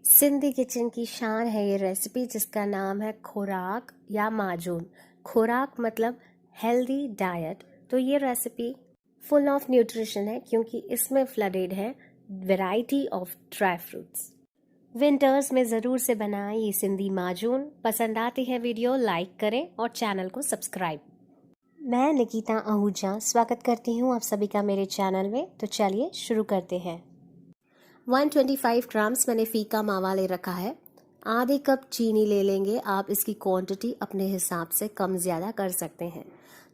Sindhi kitchen की शान है ये रेसिपी जिसका नाम है खुराक या माजून। खुराक मतलब हेल्दी डाइट। तो ये रेसिपी फुल ऑफ न्यूट्रिशन है क्योंकि इसमें फ्लडेड है variety of dry fruits. Winters में ज़रूर से बनाएं ये सिंधी माजून। पसंद आती है वीडियो लाइक करें और चैनल को सब्सक्राइब। मैं निकिता आहूजा स्वागत करती हूँ आप सभी का मेरे चैनल में। तो चलिए शुरू करते हैं। 125 ग्राम्स मैंने फीका मावा ले रखा है। आधे कप चीनी ले लेंगे आप। इसकी क्वांटिटी अपने हिसाब से कम ज़्यादा कर सकते हैं।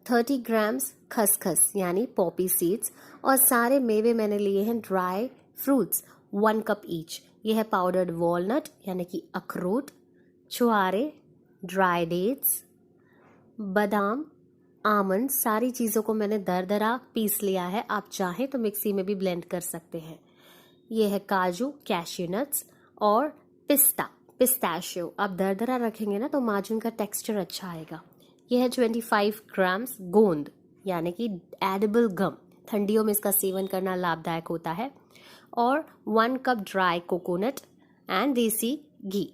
30 ग्राम्स खसखस यानी पॉपी सीड्स और सारे मेवे मैंने लिए हैं ड्राई फ्रूट्स 1 कप ईच। यह है पाउडर्ड वॉलनट यानी कि अखरोट, छुआरे, ड्राई डेट्स, बादाम, आमंड। सारी चीज़ों को मैंने दरदरा पीस लिया है। आप चाहें तो मिक्सी में भी ब्लेंड कर सकते हैं। ये है काजू, कैश्यू नट्स और पिस्ताशियो। आप दरदरा रखेंगे ना तो माजून का टेक्सचर अच्छा आएगा। यह है 25 ग्राम्स गोंद यानी कि एडिबल गम। ठंडियों में इसका सेवन करना लाभदायक होता है। और 1 कप ड्राई कोकोनट एंड देसी घी।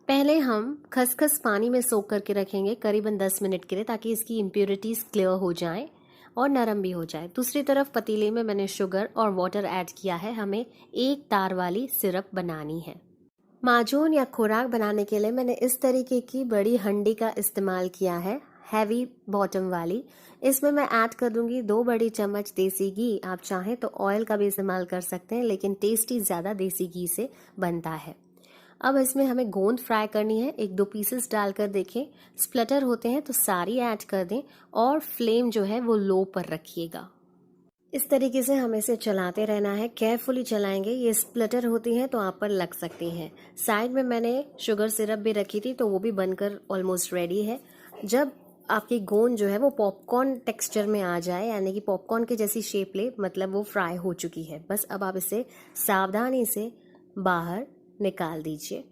पहले हम खसखस पानी में सोक करके रखेंगे करीबन 10 मिनट के लिए ताकि इसकी इम्प्योरिटीज क्लियर हो जाएं और नरम भी हो जाए। दूसरी तरफ पतीले में मैंने शुगर और वाटर ऐड किया है। हमें एक तार वाली सिरप बनानी है। माजून या खुराक बनाने के लिए मैंने इस तरीके की बड़ी हंडी का इस्तेमाल किया है, हैवी बॉटम वाली। इसमें मैं ऐड कर दूंगी 2 बड़ी चम्मच देसी घी। आप चाहें तो ऑयल का भी इस्तेमाल कर सकते हैं लेकिन टेस्टी ज़्यादा देसी घी से बनता है। अब इसमें हमें गोंद फ्राई करनी है। 1-2 पीसेस डालकर देखें, स्प्लटर होते हैं तो सारी ऐड कर दें और फ्लेम जो है वो लो पर रखिएगा। इस तरीके से हमें इसे चलाते रहना है, केयरफुली चलाएंगे। ये स्प्लटर होती हैं तो आप पर लग सकती हैं। साइड में मैंने शुगर सिरप भी रखी थी तो वो भी बनकर ऑलमोस्ट रेडी है। जब आपकी गोंद जो है वो पॉपकॉर्न टेक्सचर में आ जाए यानी कि पॉपकॉर्न की जैसी शेप ले, मतलब वो फ्राई हो चुकी है। बस अब आप इसे सावधानी से बाहर निकाल दीजिए।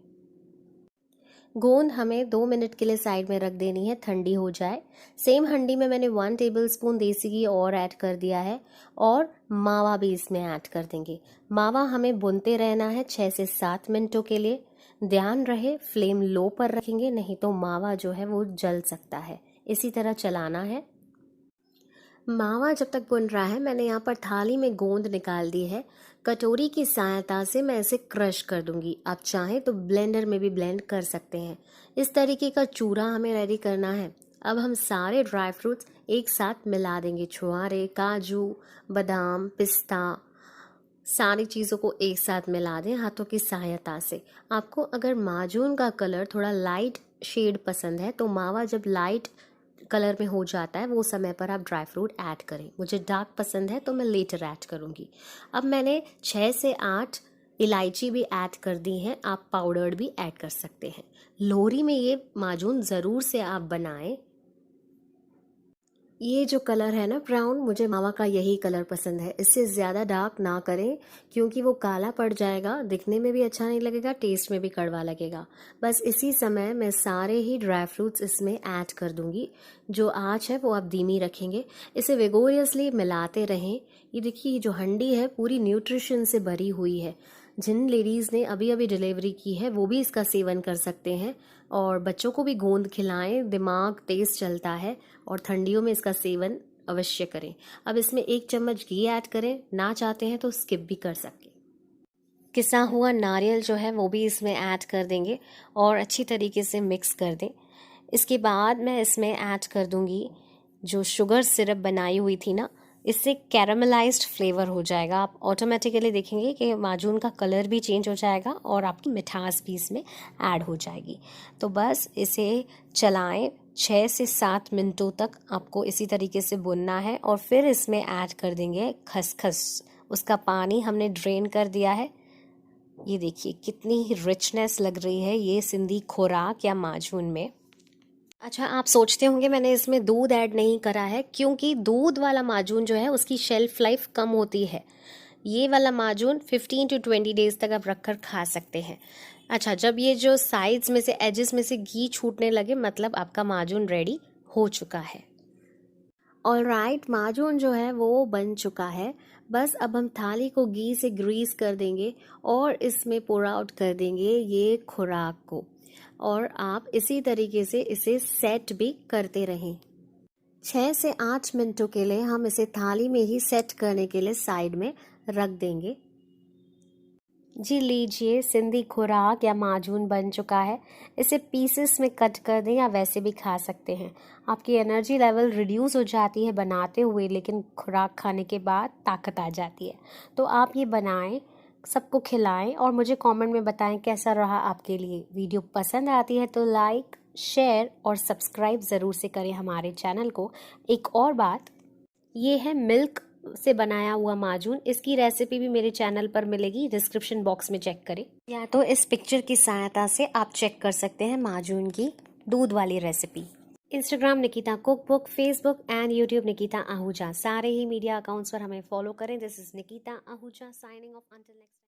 गोंद हमें 2 मिनट के लिए साइड में रख देनी है, ठंडी हो जाए। सेम हंडी में मैंने 1 टेबलस्पून देसी घी और ऐड कर दिया है और मावा भी इसमें ऐड कर देंगे। मावा हमें भूनते रहना है 6 से 7 मिनटों के लिए। ध्यान रहे फ्लेम लो पर रखेंगे, नहीं तो मावा जो है वो जल सकता है। इसी तरह चलाना है। मावा जब तक भुन रहा है मैंने यहाँ पर थाली में गोंद निकाल दी है। कटोरी की सहायता से मैं इसे क्रश कर दूंगी। आप चाहें तो ब्लेंडर में भी ब्लेंड कर सकते हैं। इस तरीके का चूरा हमें रेडी करना है। अब हम सारे ड्राई फ्रूट्स एक साथ मिला देंगे। छुआरे, काजू, बादाम, पिस्ता, सारी चीज़ों को एक साथ मिला दें हाथों की सहायता से। आपको अगर माजून का कलर थोड़ा लाइट शेड पसंद है तो मावा जब लाइट कलर में हो जाता है वो समय पर आप ड्राई फ्रूट ऐड करें। मुझे डार्क पसंद है तो मैं लेटर ऐड करूँगी। अब मैंने 6 से 8 इलायची भी ऐड कर दी हैं। आप पाउडर्ड भी ऐड कर सकते हैं। लोहरी में ये माजून ज़रूर से आप बनाएं। ये जो कलर है ना ब्राउन, मुझे मावा का यही कलर पसंद है। इससे ज़्यादा डार्क ना करें क्योंकि वो काला पड़ जाएगा, दिखने में भी अच्छा नहीं लगेगा, टेस्ट में भी कड़वा लगेगा। बस इसी समय मैं सारे ही ड्राई फ्रूट्स इसमें ऐड कर दूंगी। जो आँच है वो आप धीमी रखेंगे। इसे विगोरियसली मिलाते रहें। ये देखिए, ये जो हंडी है पूरी न्यूट्रिशन से भरी हुई है। जिन लेडीज़ ने अभी अभी डिलीवरी की है वो भी इसका सेवन कर सकते हैं और बच्चों को भी गोंद खिलाएं। दिमाग तेज़ चलता है और ठंडियों में इसका सेवन अवश्य करें। अब इसमें 1 चम्मच घी ऐड करें, ना चाहते हैं तो स्किप भी कर सकते। किसा हुआ नारियल जो है वो भी इसमें ऐड कर देंगे और अच्छी तरीके से मिक्स कर दें। इसके बाद मैं इसमें ऐड कर दूंगी जो शुगर सिरप बनाई हुई थी ना, इससे कैरामलाइज्ड फ्लेवर हो जाएगा। आप ऑटोमेटिकली देखेंगे कि माजून का कलर भी चेंज हो जाएगा और आपकी मिठास भी इसमें ऐड हो जाएगी। तो बस इसे चलाएं। 6 से 7 मिनटों तक आपको इसी तरीके से भुनना है और फिर इसमें ऐड कर देंगे खसखस। उसका पानी हमने ड्रेन कर दिया है। ये देखिए कितनी रिचनेस लग रही है ये सिंधी खुराक या माजून में। अच्छा, आप सोचते होंगे मैंने इसमें दूध ऐड नहीं करा है क्योंकि दूध वाला माजून जो है उसकी शेल्फ लाइफ कम होती है। ये वाला माजून 15 to 20 डेज तक आप रखकर खा सकते हैं। अच्छा, जब ये जो साइड्स में से एजेस में से घी छूटने लगे मतलब आपका माजून रेडी हो चुका है। ऑलराइट, माजून जो है वो बन चुका है। बस अब हम थाली को घी से ग्रीस कर देंगे और इसमें पोर आउट कर देंगे ये खुराक को, और आप इसी तरीके से इसे सेट भी करते रहें। 6 से 8 मिनटों के लिए हम इसे थाली में ही सेट करने के लिए साइड में रख देंगे। जी लीजिए, सिंधी खुराक या माजून बन चुका है। इसे पीसेस में कट कर दें या वैसे भी खा सकते हैं। आपकी एनर्जी लेवल रिड्यूस हो जाती है बनाते हुए, लेकिन खुराक खाने के बाद ताकत आ जाती है। तो आप ये बनाएं, सबको खिलाएं और मुझे कमेंट में बताएं कैसा रहा आपके लिए। वीडियो पसंद आती है तो लाइक, शेयर और सब्सक्राइब ज़रूर से करें हमारे चैनल को। एक और बात, ये है मिल्क से बनाया हुआ माजून। इसकी रेसिपी भी मेरे चैनल पर मिलेगी, डिस्क्रिप्शन बॉक्स में चेक करें, या तो इस पिक्चर की सहायता से आप चेक कर सकते हैं माजून की दूध वाली recipe. Instagram Nikita cookbook, Facebook and YouTube Nikita Ahuja, सारे ही मीडिया अकाउंट्स पर हमें फॉलो करें। This is Nikita Ahuja signing off, until next.